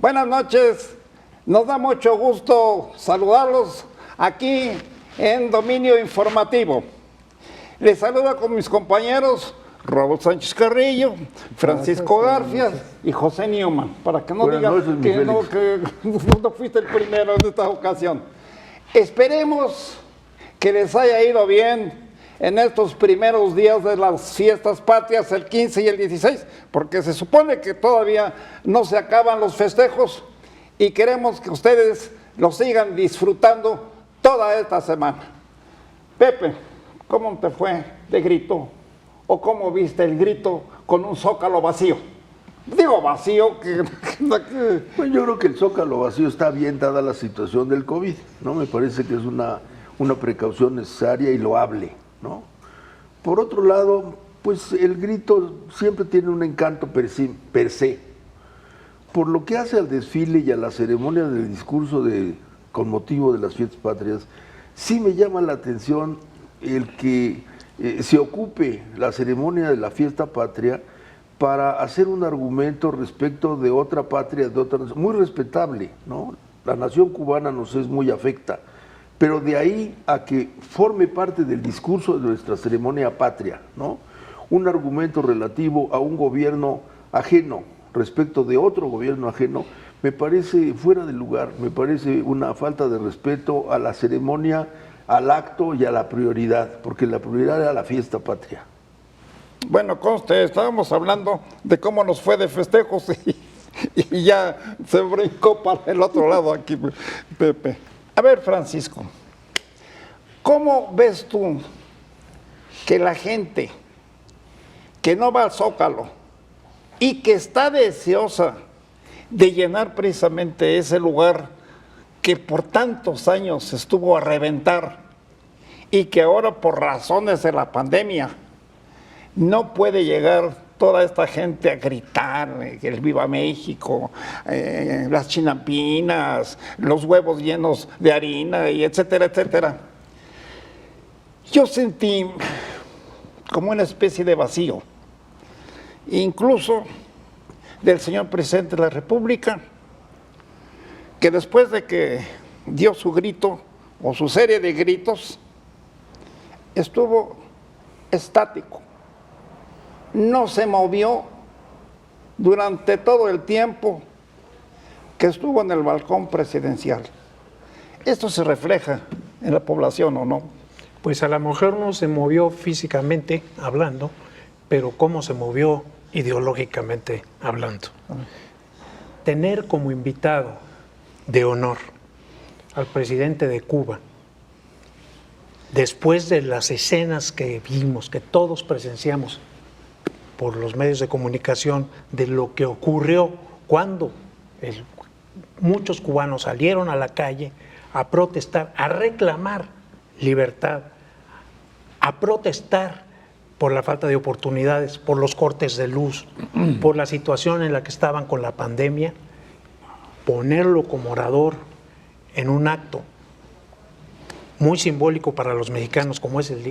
Buenas noches, nos da mucho gusto saludarlos aquí en Dominio Informativo. Les saludo con mis compañeros Raúl Sánchez Carrillo, Francisco García y José Newman, para que no digan que no fuiste el primero en esta ocasión. Esperemos que les haya ido bien en estos primeros días de las fiestas patrias, el 15 y el 16, porque se supone que todavía no se acaban los festejos y queremos que ustedes los sigan disfrutando toda esta semana. Pepe, ¿cómo te fue de grito? ¿O cómo viste el grito con un zócalo vacío? Digo vacío, Pues yo creo que el zócalo vacío está bien dada la situación del COVID, ¿no? Me parece que es una precaución necesaria y loable, ¿no? Por otro lado, pues el grito siempre tiene un encanto per se. Por lo que hace al desfile y a la ceremonia del discurso con motivo de las fiestas patrias, sí me llama la atención el que se ocupe la ceremonia de la fiesta patria para hacer un argumento respecto de otra patria, de otra nación, muy respetable, ¿no? La nación cubana nos es muy afecta, pero de ahí a que forme parte del discurso de nuestra ceremonia patria, ¿no? Un argumento relativo a un gobierno ajeno respecto de otro gobierno ajeno, me parece fuera de lugar, me parece una falta de respeto a la ceremonia, al acto y a la prioridad, porque la prioridad era la fiesta patria. Bueno, conste, estábamos hablando de cómo nos fue de festejos y ya se brincó para el otro lado aquí, Pepe. A ver, Francisco, ¿cómo ves tú que la gente que no va al Zócalo y que está deseosa de llenar precisamente ese lugar que por tantos años estuvo a reventar y que ahora por razones de la pandemia no puede llegar toda esta gente a gritar el Viva México, las chinampinas, los huevos llenos de harina, y etcétera, etcétera? Yo sentí como una especie de vacío, incluso del señor presidente de la República, que después de que dio su grito o su serie de gritos, estuvo estático. No se movió durante todo el tiempo que estuvo en el balcón presidencial. ¿Esto se refleja en la población o no? Pues a lo mejor no se movió físicamente hablando, pero cómo se movió ideológicamente hablando. Tener como invitado de honor al presidente de Cuba, después de las escenas que vimos, que todos presenciamos por los medios de comunicación, de lo que ocurrió cuando muchos cubanos salieron a la calle a protestar, a reclamar libertad, a protestar por la falta de oportunidades, por los cortes de luz, por la situación en la que estaban con la pandemia, ponerlo como orador en un acto muy simbólico para los mexicanos, como es el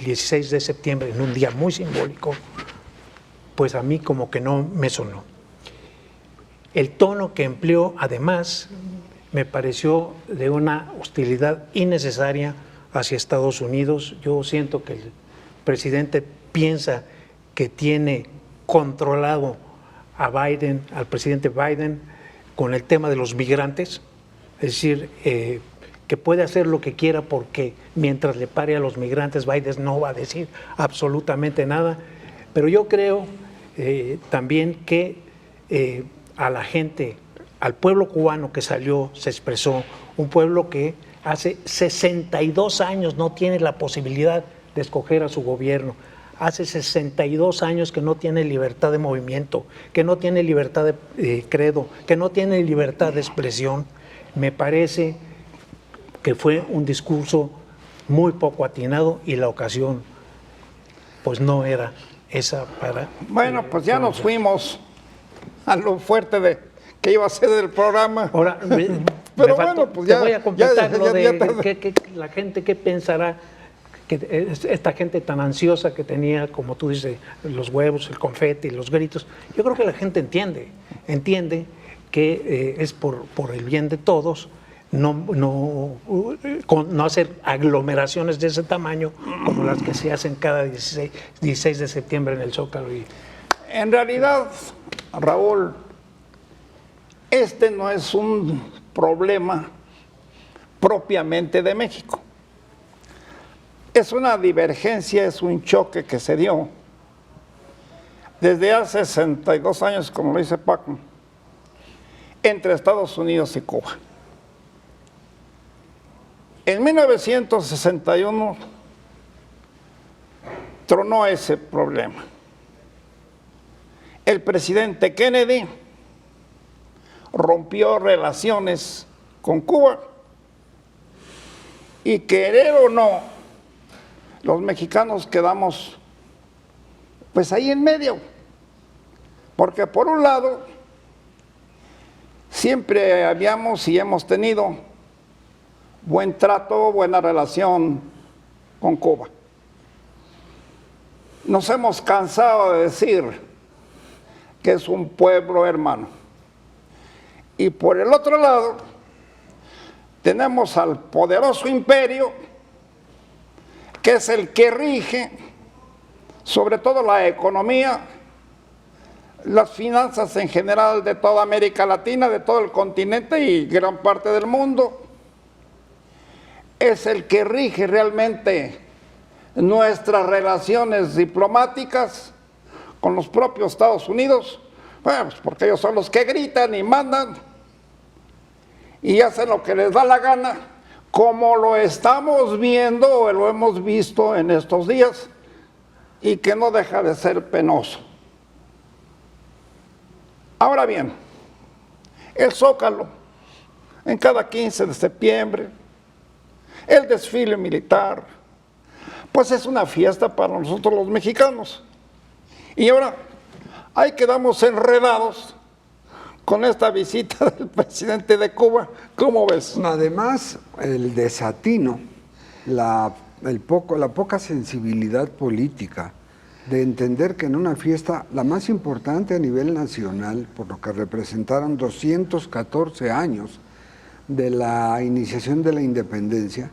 16 de septiembre, en un día muy simbólico, pues a mí como que no me sonó. El tono que empleó, además, me pareció de una hostilidad innecesaria hacia Estados Unidos. Yo siento que el presidente piensa que tiene controlado a Biden, al presidente Biden, con el tema de los migrantes, es decir, que puede hacer lo que quiera porque mientras le pare a los migrantes, Biden no va a decir absolutamente nada. Pero yo creo también que a la gente, al pueblo cubano que salió, se expresó, un pueblo que hace 62 años no tiene la posibilidad de escoger a su gobierno, hace 62 años que no tiene libertad de movimiento, que no tiene libertad de credo, que no tiene libertad de expresión. Me parece que fue un discurso muy poco atinado y la ocasión pues no era esa para... Bueno, pues ya nos fuimos a lo fuerte de que iba a ser el programa. Ahora, pero bueno, pues ya... Te voy a completar lo de la gente, ¿qué pensará? Que esta gente tan ansiosa que tenía, como tú dices, los huevos, el confeti, los gritos. Yo creo que la gente entiende que es por el bien de todos, no hacer aglomeraciones de ese tamaño como las que se hacen cada 16 de septiembre en el Zócalo. En realidad, Raúl, este no es un problema propiamente de México. Es una divergencia, es un choque que se dio desde hace 62 años, como lo dice Paco, entre Estados Unidos y Cuba. En 1961 tronó ese problema. El presidente Kennedy rompió relaciones con Cuba y, querer o no, los mexicanos quedamos pues ahí en medio, porque por un lado siempre habíamos y hemos tenido buen trato, buena relación con Cuba. Nos hemos cansado de decir que es un pueblo hermano. Y por el otro lado, tenemos al poderoso imperio, que es el que rige sobre todo la economía, las finanzas en general de toda América Latina, de todo el continente y gran parte del mundo. Es el que rige realmente nuestras relaciones diplomáticas con los propios Estados Unidos, bueno, pues porque ellos son los que gritan y mandan y hacen lo que les da la gana, como lo estamos viendo o lo hemos visto en estos días, y que no deja de ser penoso. Ahora bien, el Zócalo, en cada 15 de septiembre, el desfile militar, pues es una fiesta para nosotros los mexicanos. Y ahora, ahí quedamos enredados con esta visita del presidente de Cuba. ¿Cómo ves? Además, el desatino, la poca sensibilidad política de entender que en una fiesta, la más importante a nivel nacional, por lo que representaron 214 años de la iniciación de la independencia,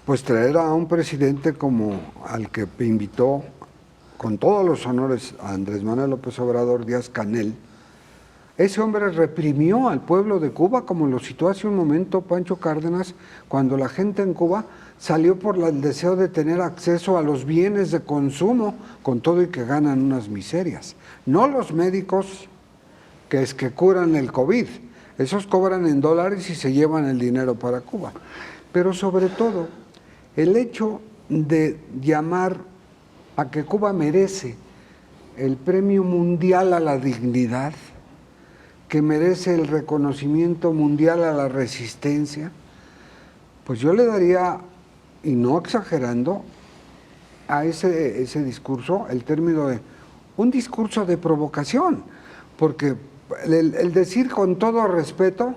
pues traer a un presidente como al que invitó con todos los honores a Andrés Manuel López Obrador Díaz-Canel, ese hombre reprimió al pueblo de Cuba, como lo citó hace un momento Pancho Cárdenas, cuando la gente en Cuba salió por el deseo de tener acceso a los bienes de consumo, con todo y que ganan unas miserias. No los médicos que curan el COVID, esos cobran en dólares y se llevan el dinero para Cuba. Pero sobre todo, el hecho de llamar a que Cuba merece el Premio Mundial a la Dignidad, que merece el reconocimiento mundial a la resistencia, pues yo le daría, y no exagerando, a ese discurso el término de un discurso de provocación, porque el decir con todo respeto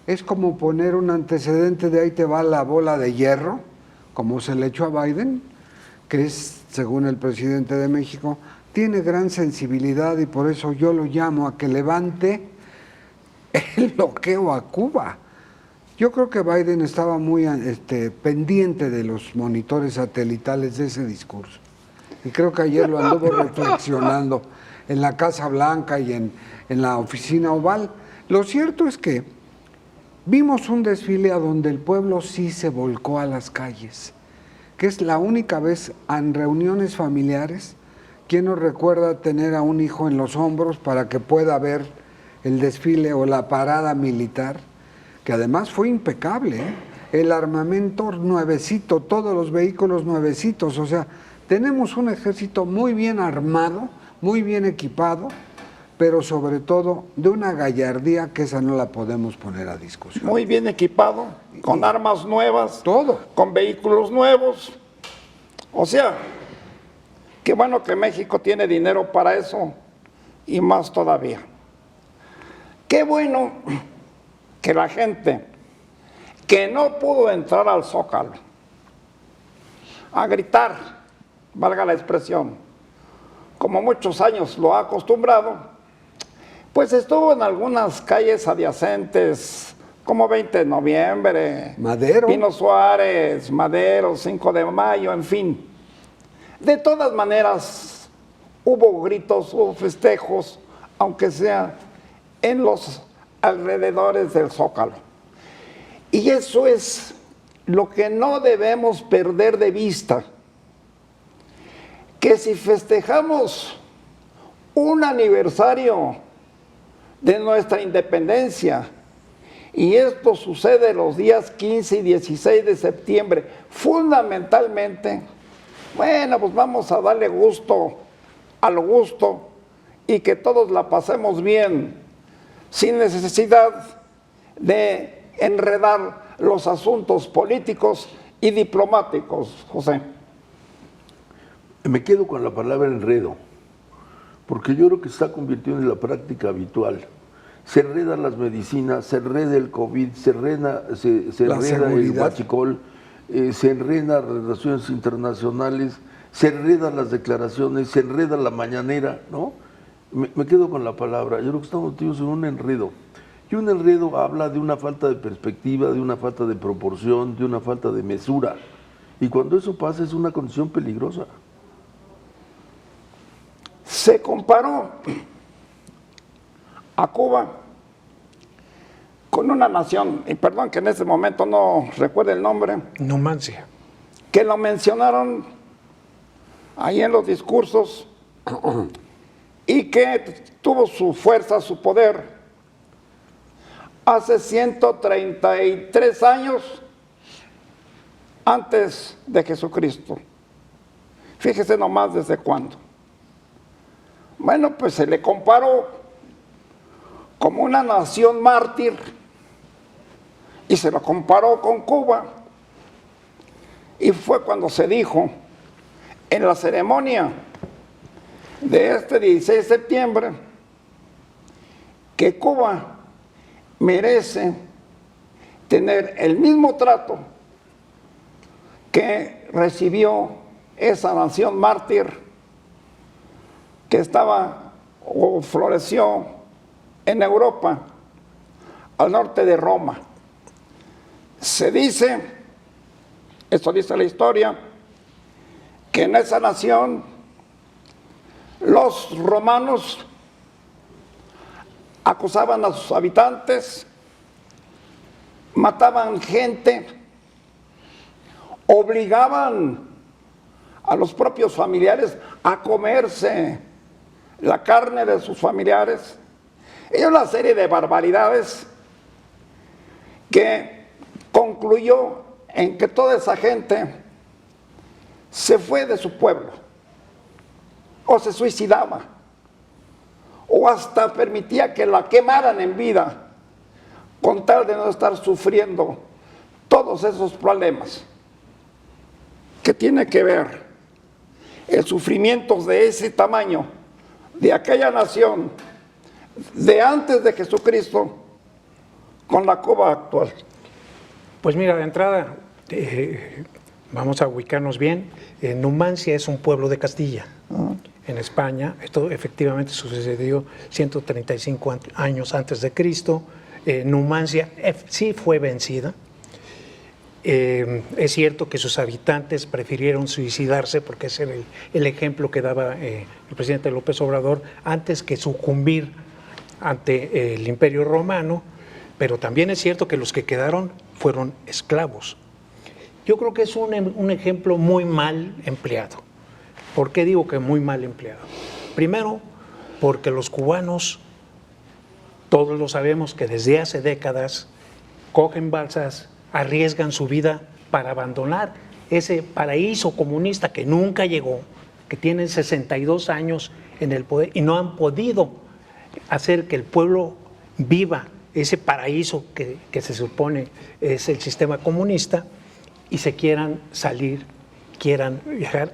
es como poner un antecedente de ahí te va la bola de hierro, como se le echó a Biden, que es, según el presidente de México, tiene gran sensibilidad y por eso yo lo llamo a que levante el bloqueo a Cuba. Yo creo que Biden estaba muy pendiente de los monitores satelitales de ese discurso. Y creo que ayer lo anduvo reflexionando en la Casa Blanca y en la oficina oval. Lo cierto es que vimos un desfile a donde el pueblo sí se volcó a las calles, que es la única vez en reuniones familiares. ¿Quién nos recuerda tener a un hijo en los hombros para que pueda ver el desfile o la parada militar? Que además fue impecable, ¿eh? El armamento nuevecito, todos los vehículos nuevecitos, o sea, tenemos un ejército muy bien armado, muy bien equipado, pero sobre todo de una gallardía que esa no la podemos poner a discusión. Muy bien equipado, con armas nuevas, todo, con vehículos nuevos. O sea, qué bueno que México tiene dinero para eso y más todavía. Qué bueno que la gente que no pudo entrar al Zócalo a gritar, valga la expresión, como muchos años lo ha acostumbrado, Pues estuvo en algunas calles adyacentes, como 20 de noviembre, Madero. Pino Suárez, Madero, 5 de mayo, en fin. De todas maneras, hubo gritos, hubo festejos, aunque sea en los alrededores del Zócalo. Y eso es lo que no debemos perder de vista, que si festejamos un aniversario de nuestra independencia, y esto sucede los días 15 y 16 de septiembre, fundamentalmente, bueno, pues vamos a darle gusto al gusto y que todos la pasemos bien, sin necesidad de enredar los asuntos políticos y diplomáticos, José. Me quedo con la palabra enredo, porque yo creo que se está convirtiendo en la práctica habitual. Se enredan las medicinas, se enreda el COVID, se enreda el huachicol, se enredan las relaciones internacionales, se enredan las declaraciones, se enreda la mañanera, ¿no? Me quedo con la palabra. Yo creo que estamos metidos en un enredo. Y un enredo habla de una falta de perspectiva, de una falta de proporción, de una falta de mesura. Y cuando eso pasa es una condición peligrosa. Se comparó a Cuba con una nación, y perdón que en este momento no recuerde el nombre, Numancia. que lo mencionaron ahí en los discursos y que tuvo su fuerza, su poder hace 133 años antes de Jesucristo. Fíjese nomás desde cuándo. Bueno, pues se le comparó como una nación mártir y se lo comparó con Cuba. Y fue cuando se dijo en la ceremonia de este 16 de septiembre que Cuba merece tener el mismo trato que recibió esa nación mártir que estaba o floreció en Europa, al norte de Roma. Se dice, esto dice la historia, que en esa nación los romanos acusaban a sus habitantes, mataban gente, obligaban a los propios familiares a comerse la carne de sus familiares, y una serie de barbaridades que concluyó en que toda esa gente se fue de su pueblo, o se suicidaba, o hasta permitía que la quemaran en vida, con tal de no estar sufriendo todos esos problemas que tiene que ver el sufrimiento de ese tamaño de aquella nación de antes de Jesucristo con la Cuba actual. Pues mira, de entrada, vamos a ubicarnos bien. Numancia es un pueblo de Castilla, en España. Esto efectivamente sucedió 135 años antes de Cristo. Numancia sí fue vencida. Es cierto que sus habitantes prefirieron suicidarse, porque ese era el ejemplo que daba el presidente López Obrador, antes que sucumbir ante el Imperio Romano, pero también es cierto que los que quedaron fueron esclavos. Yo creo que es un ejemplo muy mal empleado. ¿Por qué digo que muy mal empleado? Primero, porque los cubanos, todos lo sabemos, que desde hace décadas cogen balsas, arriesgan su vida para abandonar ese paraíso comunista que nunca llegó, que tienen 62 años en el poder y no han podido hacer que el pueblo viva ese paraíso que se supone es el sistema comunista, y se quieran salir, quieran viajar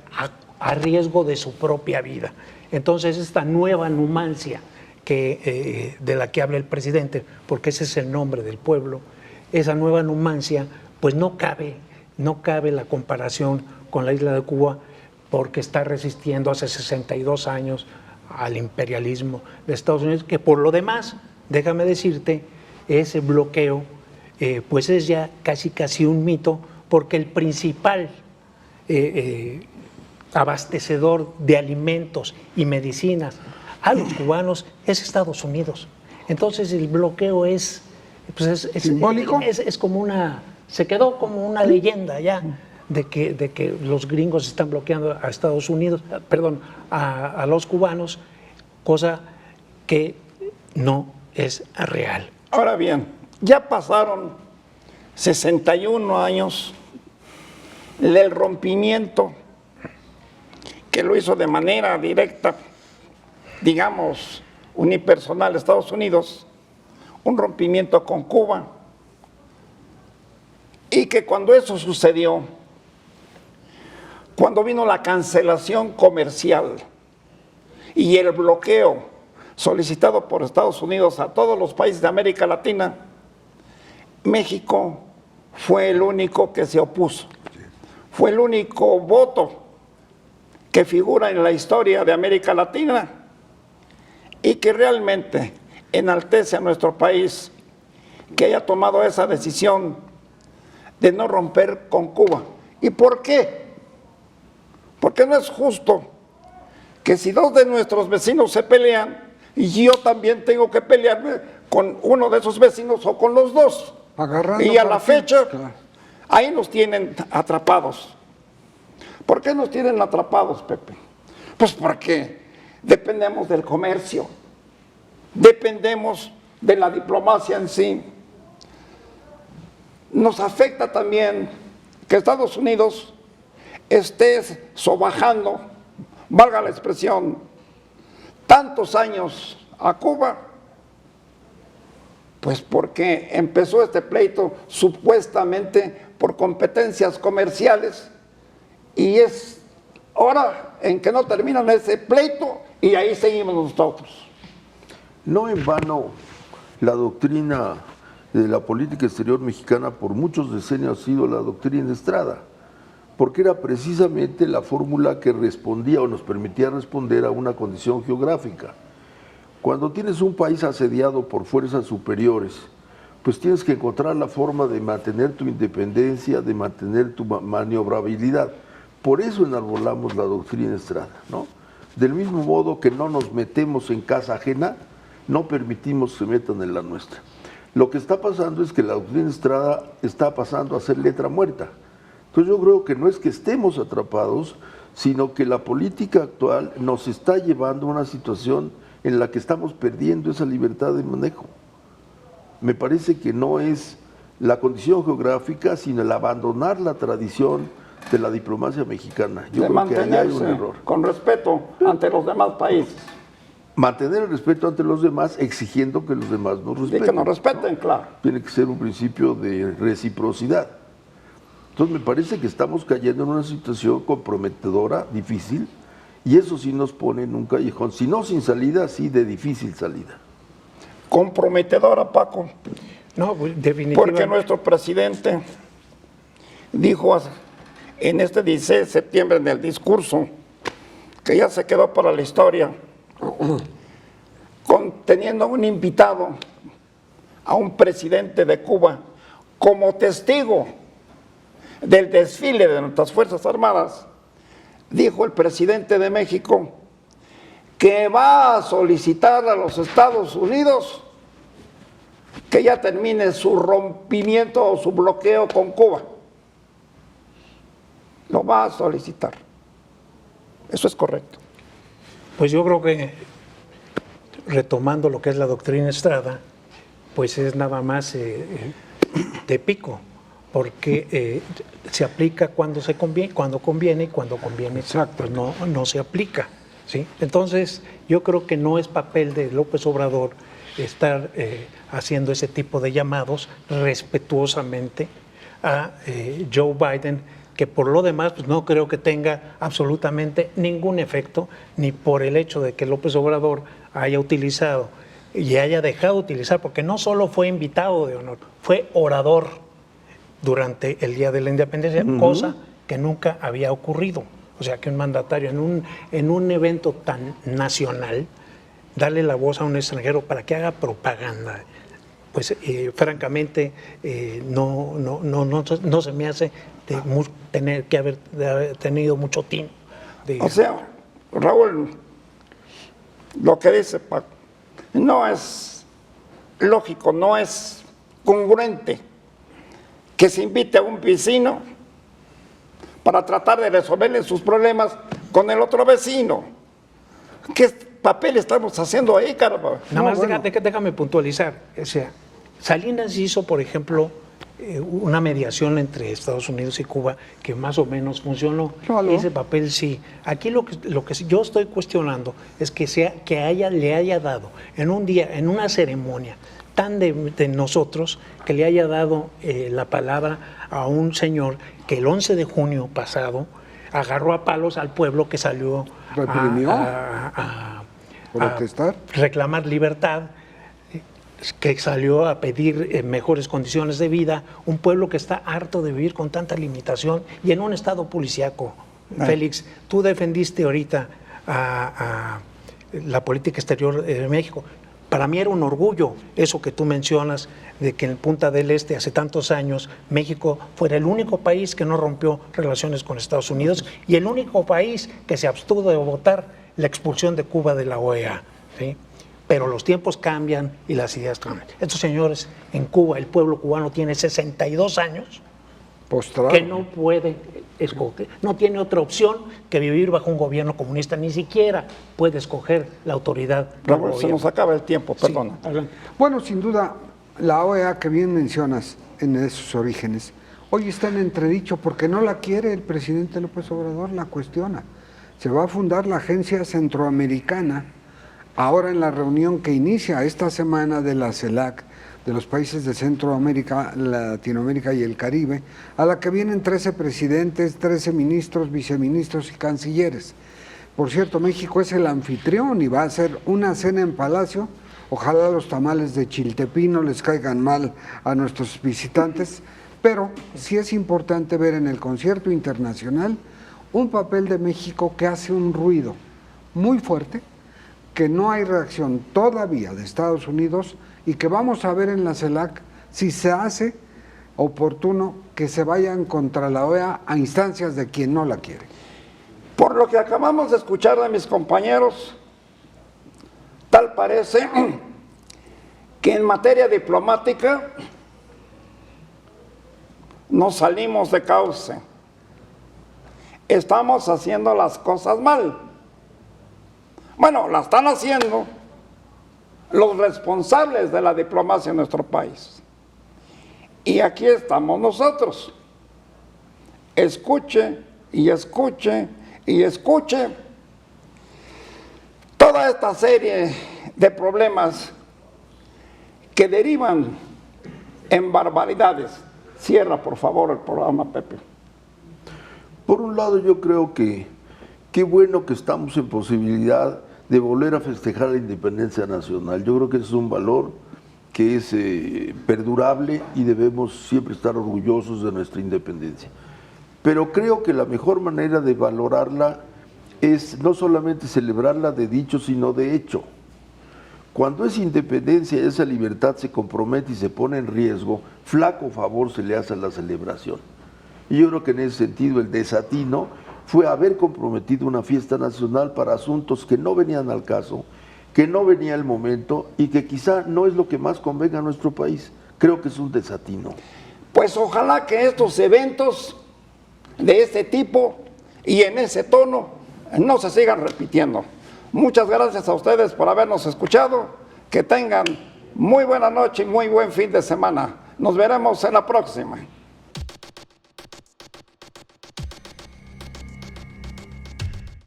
a riesgo de su propia vida. Entonces esta nueva Numancia de la que habla el presidente, porque ese es el nombre del pueblo, esa nueva Numancia, pues no cabe la comparación con la isla de Cuba, porque está resistiendo hace 62 años al imperialismo de Estados Unidos, que por lo demás, déjame decirte, ese bloqueo pues es ya casi un mito, porque el principal abastecedor de alimentos y medicinas a los cubanos es Estados Unidos. Entonces el bloqueo es ¿simbólico? Es como se quedó como una leyenda ya de que los gringos están bloqueando a Estados Unidos, perdón, a los cubanos, cosa que no es real. Ahora bien, ya pasaron 61 años del rompimiento que lo hizo de manera directa, digamos, unipersonal Estados Unidos, un rompimiento con Cuba, y que cuando eso sucedió, cuando vino la cancelación comercial y el bloqueo solicitado por Estados Unidos a todos los países de América Latina, México fue el único que se opuso. Fue el único voto que figura en la historia de América Latina y que realmente enaltece a nuestro país que haya tomado esa decisión de no romper con Cuba. ¿Y por qué? Porque no es justo que si dos de nuestros vecinos se pelean, y yo también tengo que pelearme con uno de esos vecinos o con los dos. Agarrando y a la partido, fecha, claro. ahí nos tienen atrapados. ¿Por qué nos tienen atrapados, Pepe? Pues porque dependemos del comercio, dependemos de la diplomacia en sí. Nos afecta también que Estados Unidos esté sobajando, valga la expresión, tantos años a Cuba, pues porque empezó este pleito supuestamente por competencias comerciales y es hora en que no terminan ese pleito y ahí seguimos nosotros. No en vano la doctrina de la política exterior mexicana por muchos decenios ha sido la doctrina Estrada, porque era precisamente la fórmula que respondía o nos permitía responder a una condición geográfica. Cuando tienes un país asediado por fuerzas superiores, pues tienes que encontrar la forma de mantener tu independencia, de mantener tu maniobrabilidad. Por eso enarbolamos la doctrina Estrada, ¿no? Del mismo modo que no nos metemos en casa ajena, no permitimos que se metan en la nuestra. Lo que está pasando es que la doctrina Estrada está pasando a ser letra muerta. Entonces yo creo que no es que estemos atrapados, sino que la política actual nos está llevando a una situación en la que estamos perdiendo esa libertad de manejo. Me parece que no es la condición geográfica, sino el abandonar la tradición de la diplomacia mexicana. Yo de creo que ahí hay un mantenerse error. con respeto ante los demás países. Mantener el respeto ante los demás, exigiendo que los demás nos Y respeten. que nos respeten, claro. Tiene que ser un principio de reciprocidad. Entonces me parece que estamos cayendo en una situación comprometedora, difícil, y eso sí nos pone en un callejón, si no sin salida, sí de difícil salida. Comprometedora, Paco, No, definitivamente. porque nuestro presidente dijo en este 16 de septiembre en el discurso que ya se quedó para la historia, teniendo un invitado a un presidente de Cuba como testigo del desfile de nuestras Fuerzas Armadas, dijo el presidente de México que va a solicitar a los Estados Unidos que ya termine su rompimiento o su bloqueo con Cuba. Lo va a solicitar. Eso es correcto. Pues yo creo que, retomando lo que es la doctrina Estrada, pues es nada más de pico, porque se aplica cuando conviene y cuando conviene pues no se aplica, ¿sí? Entonces yo creo que no es papel de López Obrador estar haciendo ese tipo de llamados respetuosamente a Joe Biden, que por lo demás pues no creo que tenga absolutamente ningún efecto, ni por el hecho de que López Obrador haya utilizado y haya dejado de utilizar, porque no solo fue invitado de honor, fue orador durante el Día de la Independencia, cosa que nunca había ocurrido. O sea, que un mandatario en un evento tan nacional, darle la voz a un extranjero para que haga propaganda, pues francamente no se me hace tener que haber tenido mucho tino. O sea, Raúl, lo que dice Paco, no es lógico, no es congruente que se invite a un vecino para tratar de resolverle sus problemas con el otro vecino. ¿Qué papel estamos haciendo ahí, caramba? Nada más déjame puntualizar. O sea, Salinas hizo, por ejemplo, una mediación entre Estados Unidos y Cuba que más o menos funcionó. Claro. Ese papel sí. Aquí lo que yo estoy cuestionando es que le haya dado en un día, en una ceremonia tan de nosotros, que le haya dado la palabra a un señor que el 11 de junio pasado agarró a palos al pueblo que salió ¿Reprimió? a ¿Protestar? reclamar libertad, que salió a pedir mejores condiciones de vida, un pueblo que está harto de vivir con tanta limitación y en un estado policíaco. Félix, tú defendiste ahorita a la política exterior de México. Para mí era un orgullo eso que tú mencionas, de que en Punta del Este hace tantos años México fuera el único país que no rompió relaciones con Estados Unidos y el único país que se abstuvo de votar la expulsión de Cuba de la OEA, ¿sí? Pero los tiempos cambian y las ideas cambian. Estos señores en Cuba, el pueblo cubano tiene 62 años, Postrado. que no puede escoger, no tiene otra opción que vivir bajo un gobierno comunista, ni siquiera puede escoger la autoridad del Raúl, se gobierno. nos acaba el tiempo, Sí, perdona. adelante. Bueno, sin duda, la OEA que bien mencionas en esos orígenes, hoy está en entredicho porque no la quiere el presidente López Obrador, la cuestiona. Se va a fundar la Agencia Centroamericana, ahora en la reunión que inicia esta semana de la CELAC, de los países de Centroamérica, Latinoamérica y el Caribe, a la que vienen 13 presidentes, 13 ministros, viceministros y cancilleres. Por cierto, México es el anfitrión y va a hacer una cena en Palacio. Ojalá los tamales de Chiltepín no les caigan mal a nuestros visitantes, pero sí es importante ver en el concierto internacional un papel de México que hace un ruido muy fuerte, que no hay reacción todavía de Estados Unidos y que vamos a ver en la CELAC si se hace oportuno que se vayan contra la OEA a instancias de quien no la quiere. Por lo que acabamos de escuchar de mis compañeros, tal parece que en materia diplomática nos salimos de cauce. Estamos haciendo las cosas mal. Bueno, la están haciendo los responsables de la diplomacia en nuestro país. Y aquí estamos nosotros. Escuche y escuche y escuche toda esta serie de problemas que derivan en barbaridades. Cierra, por favor, el programa, Pepe. Por un lado, yo creo que qué bueno que estamos en posibilidad de volver a festejar la independencia nacional. Yo creo que es un valor que es perdurable y debemos siempre estar orgullosos de nuestra independencia. Pero creo que la mejor manera de valorarla es no solamente celebrarla de dicho, sino de hecho. Cuando esa independencia, esa libertad se compromete y se pone en riesgo, flaco favor se le hace a la celebración. Y yo creo que en ese sentido el desatino fue haber comprometido una fiesta nacional para asuntos que no venían al caso, que no venía el momento y que quizá no es lo que más convenga a nuestro país. Creo que es un desatino. Pues ojalá que estos eventos de este tipo y en ese tono no se sigan repitiendo. Muchas gracias a ustedes por habernos escuchado. Que tengan muy buena noche y muy buen fin de semana. Nos veremos en la próxima.